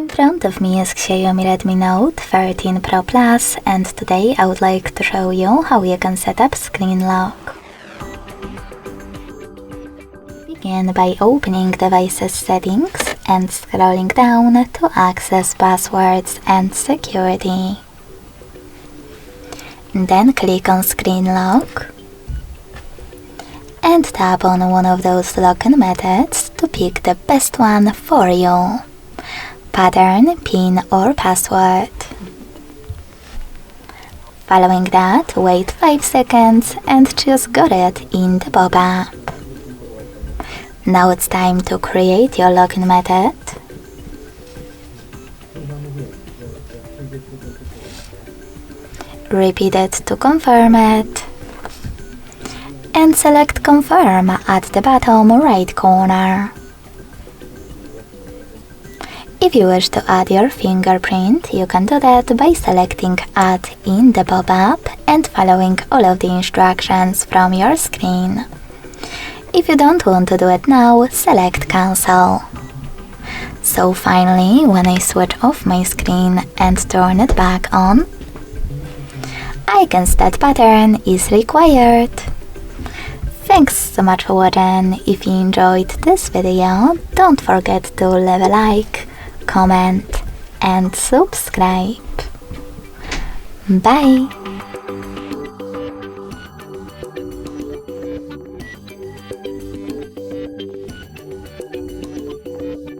In front of me is XIAOMI Redmi Note 13 Pro Plus, and today I would like to show you how you can set up screen lock. Begin by opening device's settings and scrolling down to access passwords and security. Then click on screen lock and tap on one of those login methods to pick the best one for you. Pattern, PIN or password. Following that, wait 5 seconds and choose Got It in the pop-up. Now it's time to create your login method. Repeat it to confirm it. And select Confirm at the bottom right corner. If you wish to add your fingerprint, you can do that by selecting Add in the pop-up and following all of the instructions from your screen. If you don't want to do it now, select Cancel. So finally, when I switch off my screen and turn it back on, I can see that pattern is required. Thanks so much for watching. If you enjoyed this video, don't forget to leave a like, comment and subscribe. Bye!